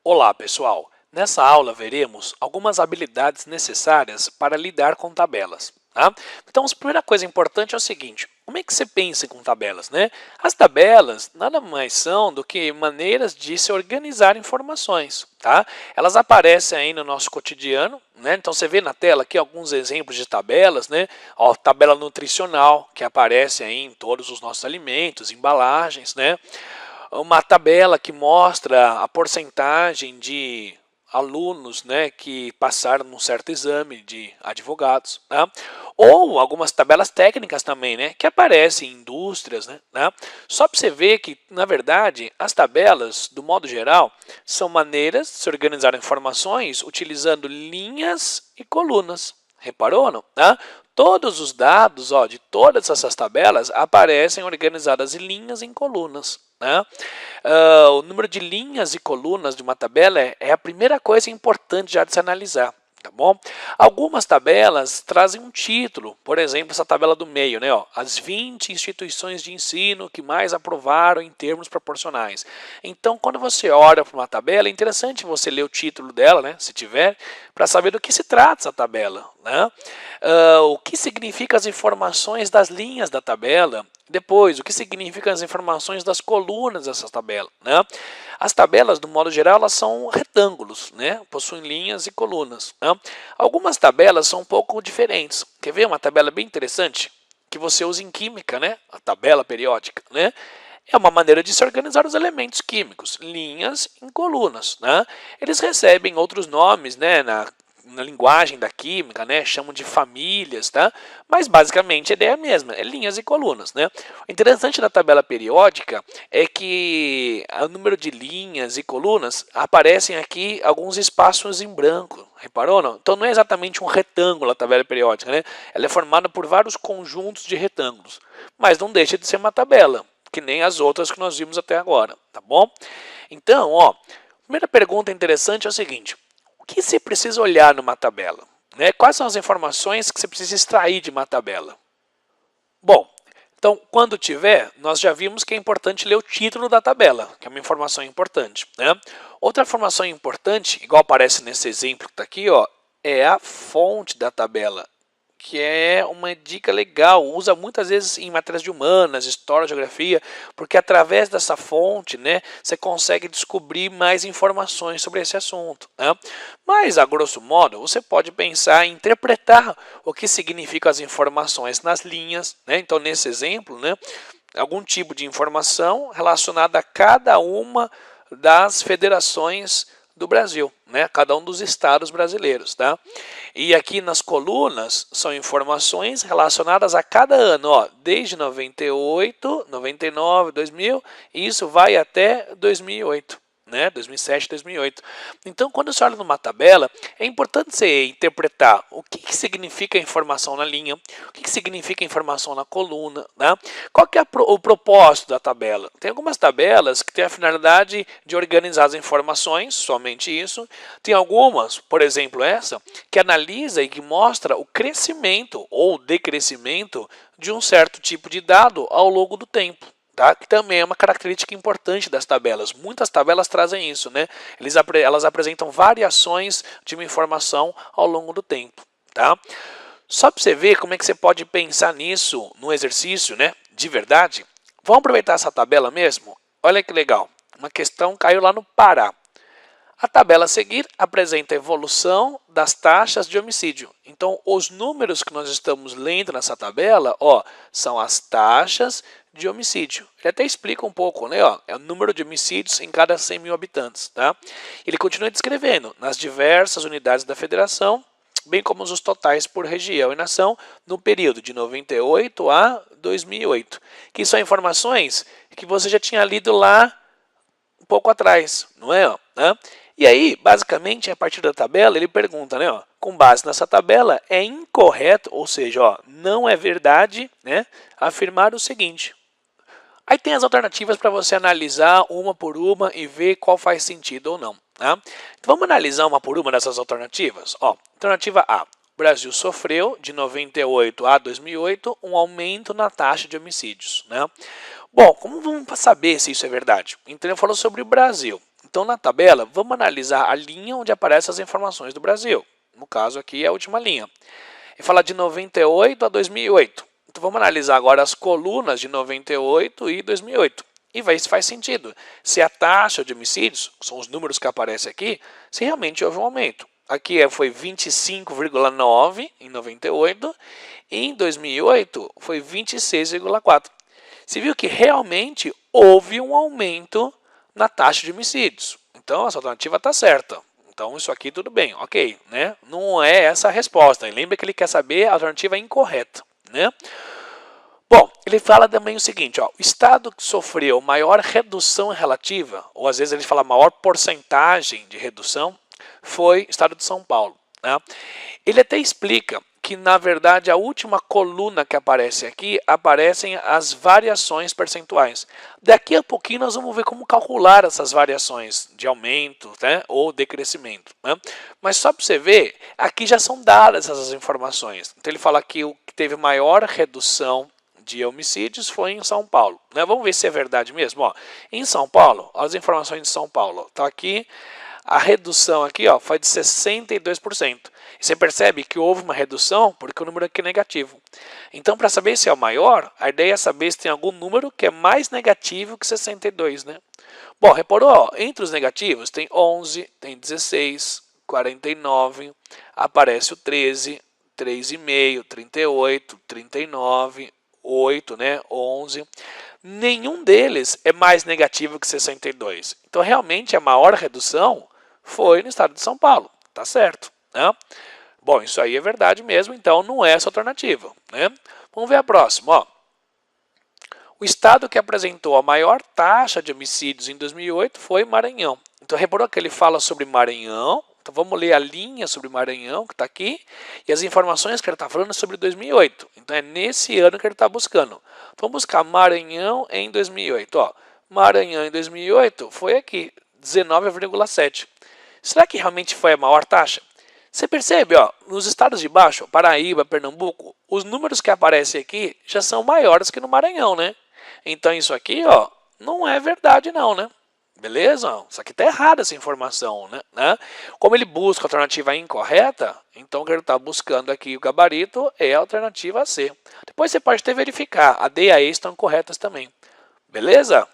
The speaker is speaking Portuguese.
Olá, pessoal! Nessa aula veremos algumas habilidades necessárias para lidar com tabelas. Tá? Então, a primeira coisa importante é o seguinte: como é que você pensa com tabelas, né? As tabelas nada mais são do que maneiras de se organizar informações, tá? Elas aparecem aí no nosso cotidiano, né? Então, você vê na tela aqui alguns exemplos de tabelas, né? Ó, tabela nutricional, que aparece aí em todos os nossos alimentos, embalagens, né? Uma tabela que mostra a porcentagem de alunos, né, que passaram num certo exame de advogados, né? Ou algumas tabelas técnicas também, né, que aparecem em indústrias, né? Só para você ver que, na verdade, as tabelas, do modo geral, são maneiras de se organizar informações utilizando linhas e colunas. Reparou ou não? Todos os dados, ó, de todas essas tabelas aparecem organizadas em linhas e em colunas. O número de linhas e colunas de uma tabela é a primeira coisa importante já de se analisar. Tá bom? Algumas tabelas trazem um título, por exemplo, essa tabela do meio, né? Ó, as 20 instituições de ensino que mais aprovaram em termos proporcionais. Então, quando você olha para uma tabela, é interessante você ler o título dela, né? Se tiver, para saber do que se trata essa tabela. Né? O que significam as informações das linhas da tabela? Depois, o que significam as informações das colunas dessa tabela? Né? As tabelas, do modo geral, elas são retângulos, né? Possuem linhas e colunas. Né? Algumas tabelas são um pouco diferentes. Quer ver uma tabela bem interessante? Que você usa em química, né? A tabela periódica. Né? É uma maneira de se organizar os elementos químicos, linhas em colunas. Né? Eles recebem outros nomes, né? Na linguagem da química, né, chamam de famílias, tá? Mas basicamente a ideia é a mesma, é linhas e colunas, né? O interessante da tabela periódica é que o número de linhas e colunas aparecem aqui alguns espaços em branco, reparou não? Então não é exatamente um retângulo a tabela periódica, né? Ela é formada por vários conjuntos de retângulos, mas não deixa de ser uma tabela, que nem as outras que nós vimos até agora, tá bom? Então, ó, a primeira pergunta interessante é o seguinte: o que você precisa olhar numa tabela? Né? Quais são as informações que você precisa extrair de uma tabela? Bom, então, quando tiver, nós já vimos que é importante ler o título da tabela, que é uma informação importante. Né? Outra informação importante, igual aparece nesse exemplo que está aqui, ó, é a fonte da tabela, que é uma dica legal, usa muitas vezes em matérias de humanas, história, geografia, porque através dessa fonte, né, você consegue descobrir mais informações sobre esse assunto. Né? Mas, a grosso modo, você pode pensar em interpretar o que significam as informações nas linhas. Né? Então, nesse exemplo, né, algum tipo de informação relacionada a cada uma das federações do Brasil, né? Cada um dos estados brasileiros, tá? E aqui nas colunas são informações relacionadas a cada ano, ó, desde 98, 99, 2000, e isso vai até 2008. Né, 2007, 2008. Então, quando você olha numa tabela, é importante você interpretar o que significa a informação na linha, o que significa a informação na coluna, né? Qual que é o propósito da tabela? Tem algumas tabelas que têm a finalidade de organizar as informações, somente isso. Tem algumas, por exemplo essa, que analisa e que mostra o crescimento ou decrescimento de um certo tipo de dado ao longo do tempo. Tá? Que também é uma característica importante das tabelas. Muitas tabelas trazem isso, né? Elas apresentam variações de uma informação ao longo do tempo. Tá? Só para você ver como é que você pode pensar nisso no exercício, né? De verdade. Vamos aproveitar essa tabela mesmo? Olha que legal. Uma questão caiu lá no Pará. A tabela a seguir apresenta a evolução das taxas de homicídio. Então, os números que nós estamos lendo nessa tabela, ó, são as taxas de homicídio. Ele até explica um pouco, né? Ó, é o número de homicídios em cada 100 mil habitantes. Tá? Ele continua descrevendo nas diversas unidades da federação, bem como os totais por região e nação no período de 98 a 2008. Que são informações que você já tinha lido lá um pouco atrás, não é? E aí, basicamente, a partir da tabela, ele pergunta, né, ó, com base nessa tabela, é incorreto, ou seja, ó, não é verdade, né, afirmar o seguinte. Aí tem as alternativas para você analisar uma por uma e ver qual faz sentido ou não. Tá? Então vamos analisar uma por uma dessas alternativas. Ó, alternativa A. O Brasil sofreu, de 98 a 2008, um aumento na taxa de homicídios. Né? Bom, como vamos saber se isso é verdade? Então ele falou sobre o Brasil. Então, na tabela, vamos analisar a linha onde aparecem as informações do Brasil. No caso aqui é a última linha. E fala de 98 a 2008. Então, vamos analisar agora as colunas de 98 e 2008. E ver se faz sentido. Se a taxa de homicídios, que são os números que aparecem aqui, se realmente houve um aumento. Aqui foi 25,9 em 98 e em 2008 foi 26,4. Você viu que realmente houve um aumento na taxa de homicídios. Então, essa alternativa está certa. Então, isso aqui tudo bem, ok, né? Não é essa a resposta. E lembra que ele quer saber a alternativa incorreta, né? Bom, ele fala também o seguinte, ó, o estado que sofreu maior redução relativa, ou às vezes ele fala maior porcentagem de redução, foi o estado de São Paulo, né? Ele até explica que, na verdade, a última coluna que aparece aqui, aparecem as variações percentuais. Daqui a pouquinho nós vamos ver como calcular essas variações de aumento, né, ou decrescimento, né? Mas só para você ver, aqui já são dadas essas informações. Então ele fala que o que teve maior redução de homicídios foi em São Paulo, né? Vamos ver se é verdade mesmo. Ó, em São Paulo, as informações de São Paulo, tá aqui. A redução aqui, ó, foi de 62%. E você percebe que houve uma redução porque o número aqui é negativo. Então, para saber se é o maior, a ideia é saber se tem algum número que é mais negativo que 62, né? Bom, reparou? Ó, entre os negativos tem 11, tem 16, 49, aparece o 13, 3,5, 38, 39, 8, né? 11. Nenhum deles é mais negativo que 62. Então, realmente, a maior redução foi no estado de São Paulo. Tá certo, né? Bom, isso aí é verdade mesmo, então não é essa alternativa, né? Vamos ver a próxima, ó. O estado que apresentou a maior taxa de homicídios em 2008 foi Maranhão. Então, reparou que ele fala sobre Maranhão. Então, vamos ler a linha sobre Maranhão, que está aqui, e as informações que ele está falando sobre 2008. Então, é nesse ano que ele está buscando. Então, vamos buscar Maranhão em 2008. Ó, Maranhão em 2008 foi aqui, 19,7. Será que realmente foi a maior taxa? Você percebe, ó, nos estados de baixo, Paraíba, Pernambuco, os números que aparecem aqui já são maiores que no Maranhão, né? Então, isso aqui, ó, não é verdade não, né? Beleza? Isso aqui está errado, essa informação, né? Como ele busca a alternativa incorreta, então o que ele está buscando aqui, o gabarito, é a alternativa C. Depois você pode até verificar, a D e a E estão corretas também. Beleza?